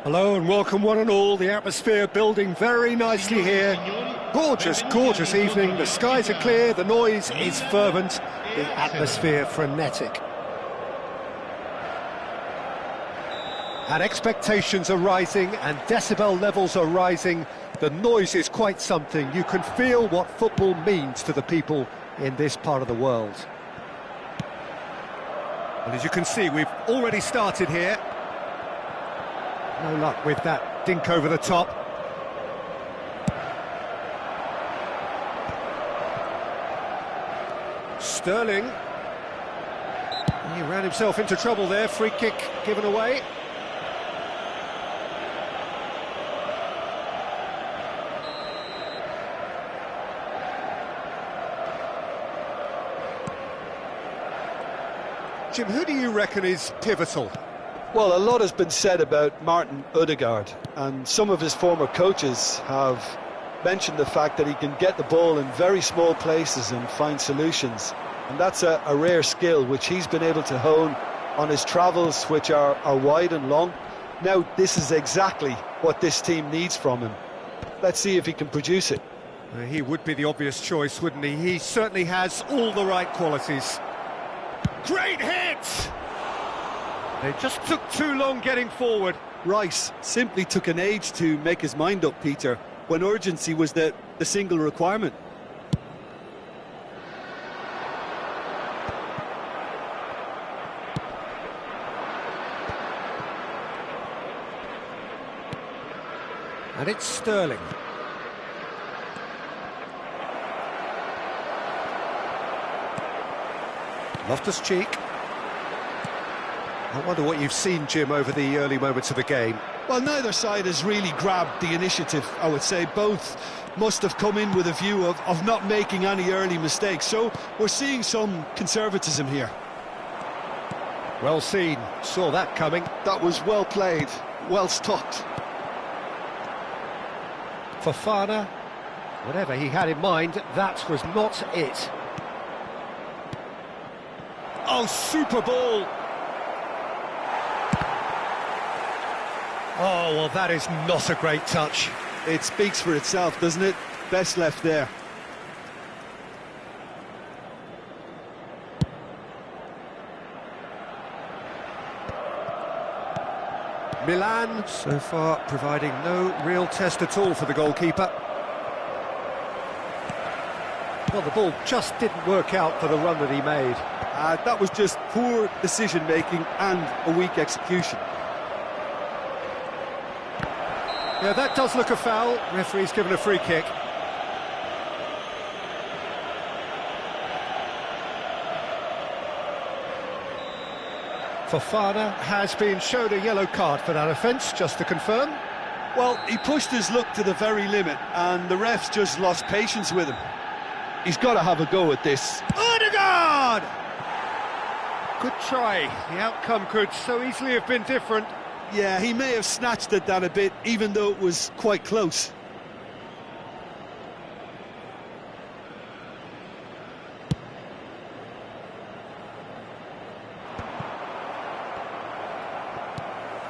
Hello and welcome one and all. The atmosphere building very nicely here. Gorgeous, gorgeous evening. The skies are clear, the noise is fervent, the atmosphere frenetic. And expectations are rising and decibel levels are rising. The noise is quite something. You can feel what football means to the people in this part of the world. Well, as you can see, we've already started here. No luck with that dink over the top. Sterling. He ran himself into trouble there. Free kick given away. Jim, who do you reckon is pivotal? Well, a lot has been said about Martin Ødegaard, and some of his former coaches have mentioned the fact that he can get the ball in very small places and find solutions. And that's a rare skill which he's been able to hone on his travels, which are wide and long. Now, this is exactly what this team needs from him. Let's see if he can produce it. He would be the obvious choice, wouldn't he? He certainly has all the right qualities. Great hit! They just took too long getting forward. Rice simply took an age to make his mind up, Peter, when urgency was the single requirement. And it's Sterling. Loftus-Cheek. I wonder what you've seen, Jim, over the early moments of the game. Well, neither side has really grabbed the initiative, I would say. Both must have come in with a view of not making any early mistakes. So we're seeing some conservatism here. Well seen. Saw that coming. That was well played, well stopped. Fofana, whatever he had in mind, that was not it. Oh, super ball! Oh, well, that is not a great touch. It speaks for itself, doesn't it? Best left there. Milan, so far, providing no real test at all for the goalkeeper. Well, the ball just didn't work out for the run that he made. That was just poor decision-making and a weak execution. Yeah, that does look a foul. Referee's given a free kick. Fofana has been shown a yellow card for that offence, just to confirm. Well, he pushed his luck to the very limit, and the refs just lost patience with him. He's got to have a go at this. Ødegaard! Good try. The outcome could so easily have been different. Yeah, he may have snatched at that a bit, even though it was quite close.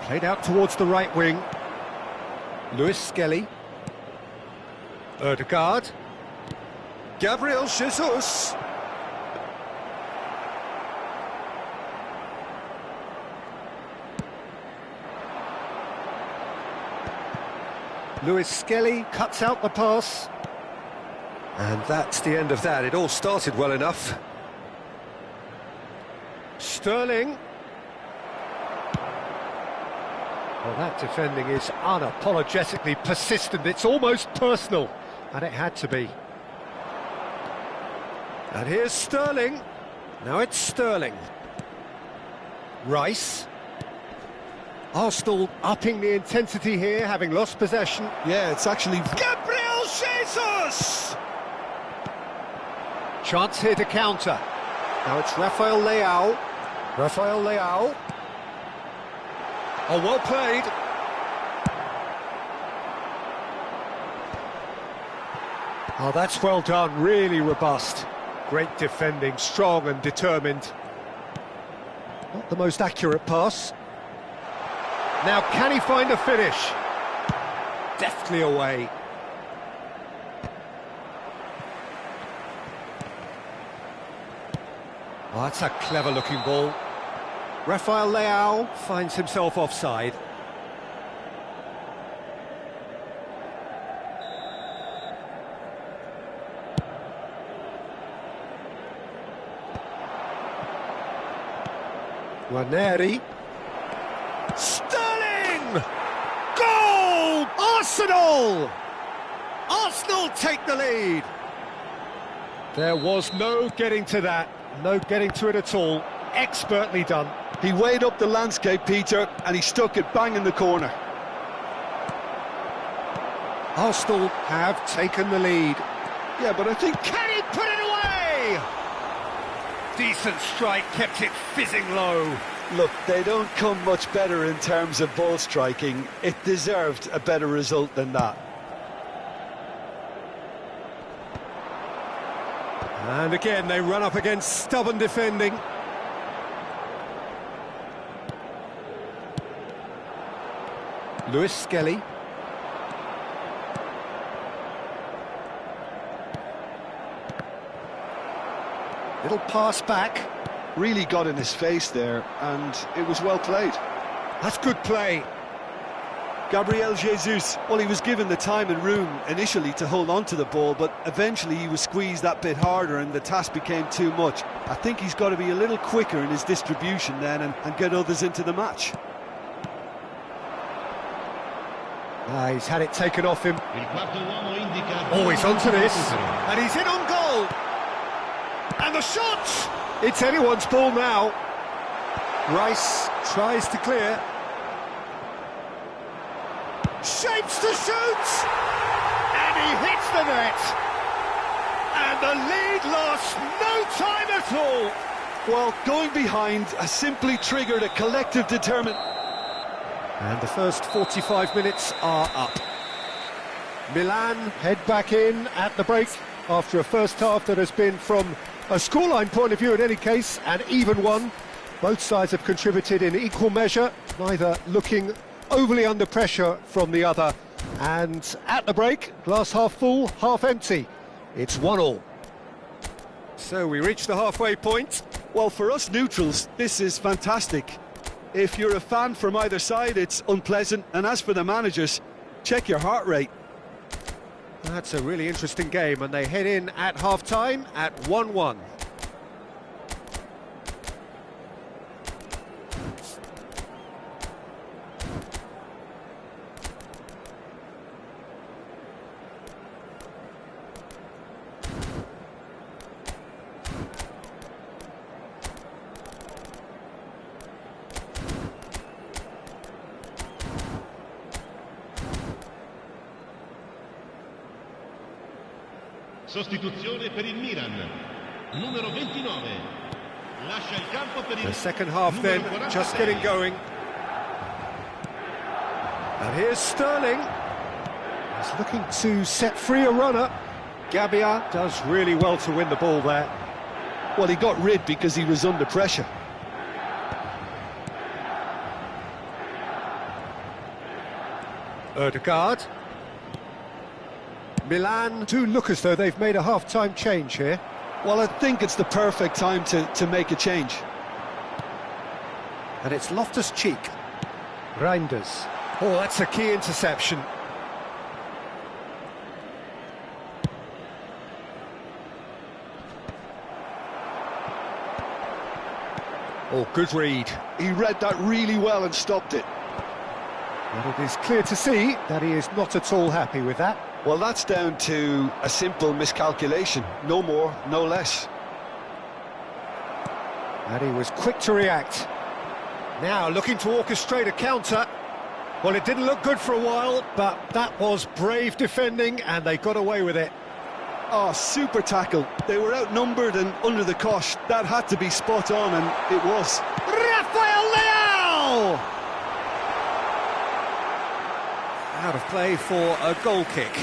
Played out towards the right wing. Luis Skelly. Ødegaard. Gabriel Jesus. Luis Skelly cuts out the pass. And that's the end of that. It all started well enough. Sterling. Well, that defending is unapologetically persistent. It's almost personal. And it had to be. And here's Sterling. Now it's Sterling. Rice. Arsenal upping the intensity here, having lost possession. Yeah, it's actually... Gabriel Jesus! Chance here to counter. Now it's Rafael Leao. Rafael Leao. Oh, well played. Oh, that's well done, really robust. Great defending, strong and determined. Not the most accurate pass. Now, can he find a finish? Deftly away. Oh, that's a clever-looking ball. Rafael Leao finds himself offside. Guarneri. Sterling! Goal! Arsenal! Arsenal take the lead. There was no getting to that. No getting to it at all. Expertly done. He weighed up the landscape, Peter, and he stuck it bang in the corner. Arsenal have taken the lead. Yeah, but I think... Can he put it away? Decent strike, kept it fizzing low. Look, they don't come much better in terms of ball striking. It deserved a better result than that. And again, they run up against stubborn defending. Lewis Skelly. Little pass back. Really got in his face there, and it was well played. That's good play. Gabriel Jesus, well, he was given the time and room initially to hold on to the ball, but eventually he was squeezed that bit harder and the task became too much. I think he's got to be a little quicker in his distribution then and get others into the match. He's had it taken off him. Oh, he's onto this. And he's in on goal. And the shot! It's anyone's ball now. Rice tries to clear. Shapes to shoot! And he hits the net! And the lead lasts no time at all! Well, going behind has simply triggered a collective determination. And the first 45 minutes are up. Milan head back in at the break after a first half that has been, from a scoreline point of view in any case, an even one. Both sides have contributed in equal measure, neither looking overly under pressure from the other. And at the break, glass half full, half empty. It's 1-1. So we reach the halfway point. Well, for us neutrals, this is fantastic. If you're a fan from either side, it's unpleasant. And as for the managers, check your heart rate. That's a really interesting game, and they head in at half-time at 1-1. Sostituzione per il Milan, numero 29. Lascia il campo per il The second half then, 46. just getting going. And here's Sterling. He's looking to set free a runner. Gabbia does really well to win the ball there. Well, he got rid because he was under pressure. Ødegaard. Milan do look as though they've made a half-time change here. Well, I think it's the perfect time to make a change. And it's Loftus-Cheek. Reinders. Oh, that's a key interception. Oh, good read. He read that really well and stopped it. But it is clear to see that he is not at all happy with that. Well, that's down to a simple miscalculation. No more, no less. And he was quick to react. Now looking to orchestrate a counter. Well, it didn't look good for a while, but that was brave defending, and they got away with it. Oh, super tackle. They were outnumbered and under the cosh. That had to be spot on, and it was. Rafael Leao! Out of play for a goal kick.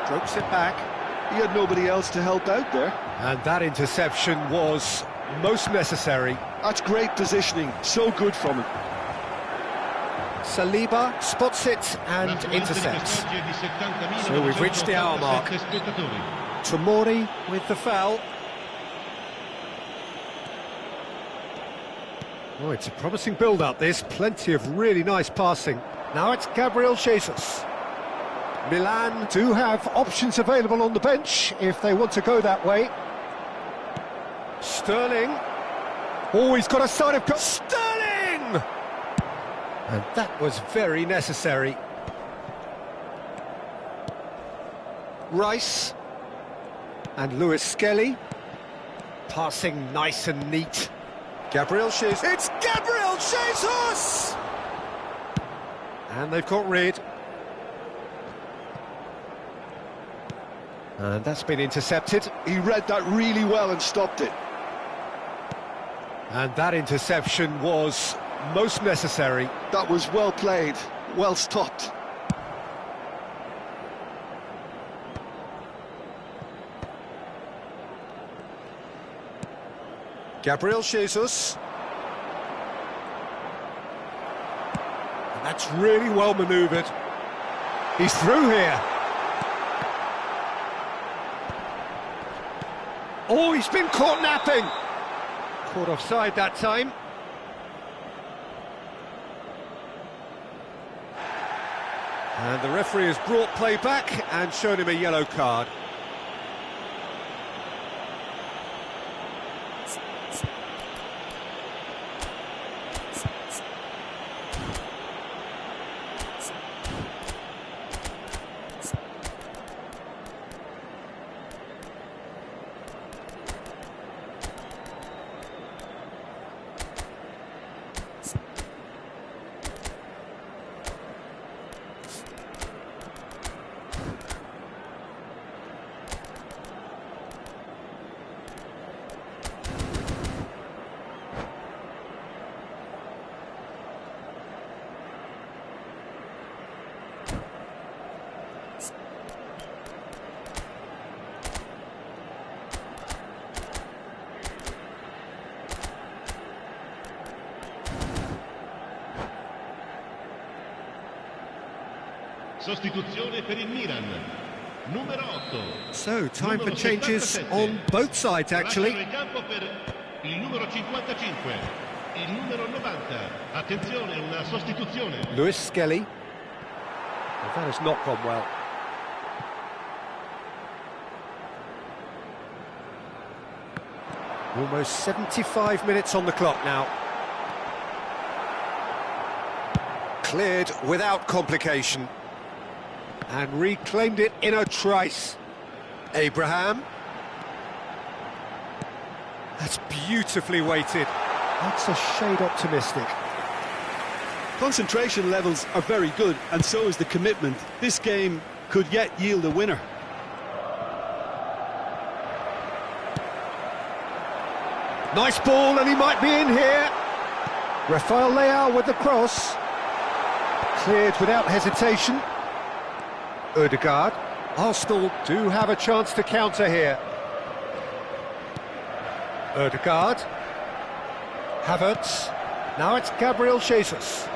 Strokes it back. He had nobody else to help out there. And that interception was most necessary. That's great positioning, so good from him. Saliba spots it and intercepts. So we've reached the hour mark. Tomori with the foul. Oh, it's a promising build-up, this. Plenty of really nice passing. Now it's Gabriel Jesus. Milan do have options available on the bench if they want to go that way. Sterling. Oh, he's got a side of... Sterling! And that was very necessary. Rice. And Lewis Skelly. Passing nice and neat. Gabriel Jesus. It's Gabriel Jesus! And they've got rid. And that's been intercepted. He read that really well and stopped it. And that interception was most necessary. That was well played, well stopped. Gabriel Jesus. And that's really well manoeuvred. He's through here. Oh, he's been caught napping. Caught offside that time. And the referee has brought play back and shown him a yellow card. Sostituzione per il Milan. Numero 8. So, time for changes on both sides, actually. Il campo per il numero 55, il numero 90. Attenzione, una sostituzione. Lewis Skelly. Well, that has not gone well. Almost 75 minutes on the clock now. Cleared without complication. And reclaimed it in a trice. Abraham. That's beautifully weighted. That's a shade optimistic. Concentration levels are very good, and so is the commitment. This game could yet yield a winner. Nice ball, and he might be in here. Rafael Leao with the cross. Cleared without hesitation. Odegaard. Arsenal do have a chance to counter here. Odegaard. Havertz. Now it's Gabriel Jesus.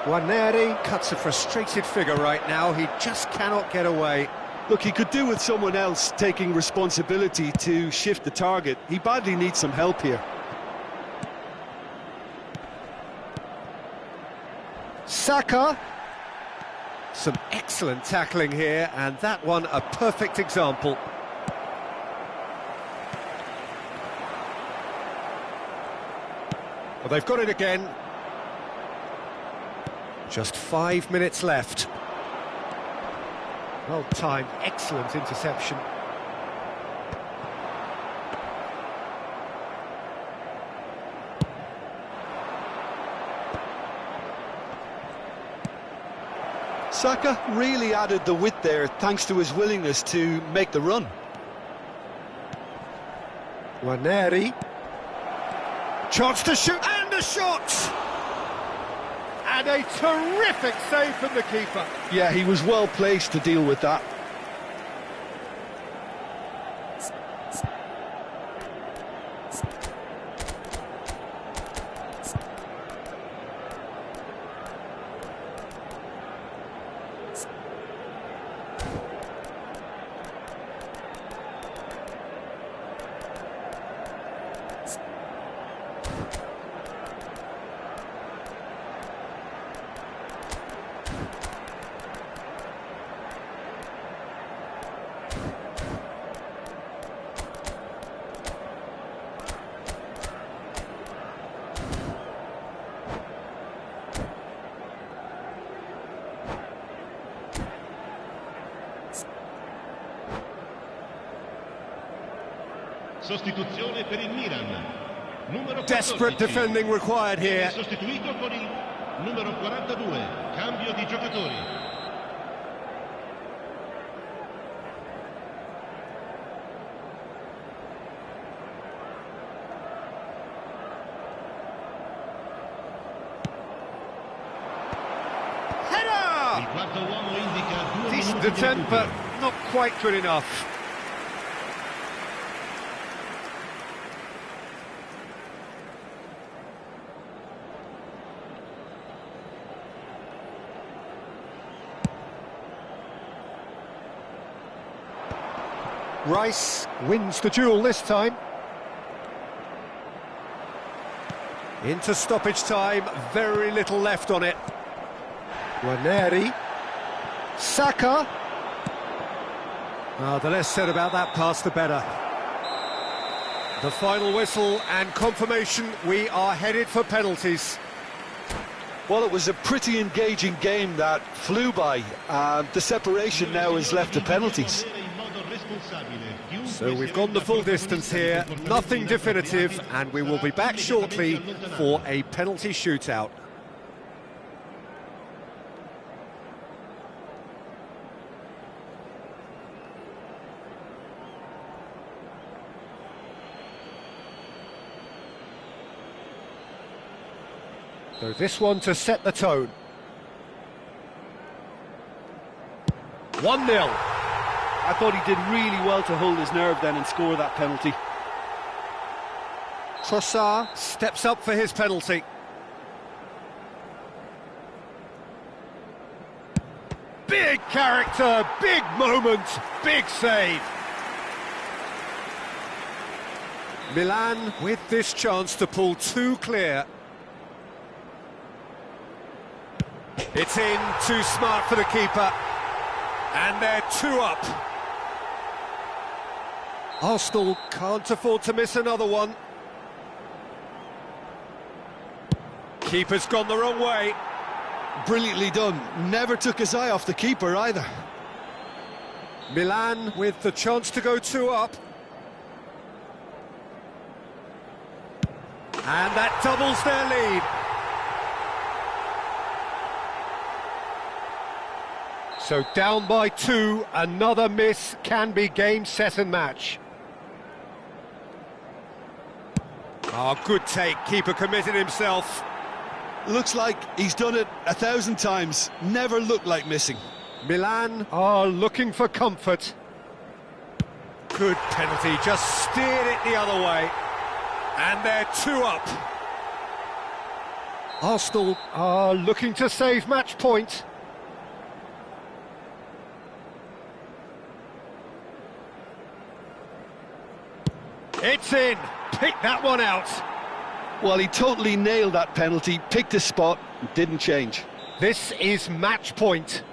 Guarneri cuts a frustrated figure right now. He just cannot get away. Look, he could do with someone else taking responsibility to shift the target. He badly needs some help here. Saka. Some excellent tackling here, and that one a perfect example. Well, they've got it again. Just 5 minutes left. Well timed, excellent interception. Saka really added the width there thanks to his willingness to make the run. Guarneri. Chance to shoot, and a shot! And a terrific save from the keeper. Yeah, he was well placed to deal with that. Sostituzione per il Milan. Numero 14. Desperate defending required here. Sostituito con il numero 42. Cambio di giocatori. Header! Il quarto uomo indica 2 Decent minuti di attempt, but recupero. not quite good enough. Rice wins the duel this time. Into stoppage time, very little left on it. Ranieri. Saka. The less said about that pass, the better. The final whistle and confirmation, we are headed for penalties. Well, it was a pretty engaging game that flew by. The separation now is left to penalties. So we've gone the full distance here, nothing definitive, and we will be back shortly for a penalty shootout. So this one to set the tone. 1-0. I thought he did really well to hold his nerve then and score that penalty. Trossard steps up for his penalty. Big character, big moment, big save. Milan with this chance to pull two clear. It's in, too smart for the keeper. And they're two up. Arsenal can't afford to miss another one. Keeper's gone the wrong way. Brilliantly done. Never took his eye off the keeper either. Milan with the chance to go two up. And that doubles their lead. So down by two, another miss can be game, set and match. Good take, keeper committed himself. Looks like he's done it 1,000 times. Never looked like missing. Milan are looking for comfort. Good penalty, just steered it the other way. And they're two up. Arsenal are looking to save match point. It's in. Pick that one out. Well, he totally nailed that penalty, picked his spot, didn't change. This is match point.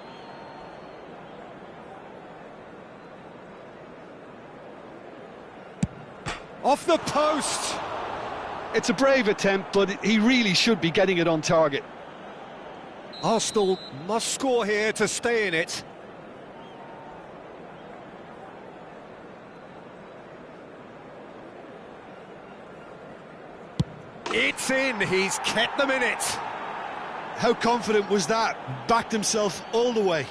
Off the post. It's a brave attempt, but he really should be getting it on target. Arsenal must score here to stay in it. It's in, he's kept them in it. How confident was that? Backed himself all the way.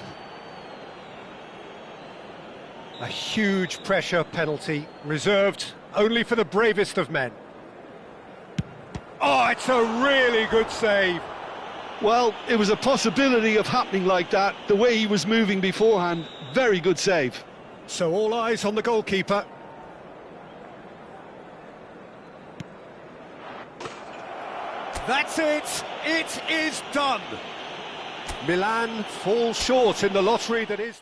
A huge pressure penalty, reserved only for the bravest of men. Oh, it's a really good save. Well, it was a possibility of happening like that. The way he was moving beforehand, very good save. So all eyes on the goalkeeper. That's it! It is done! Milan fall short in the lottery that is...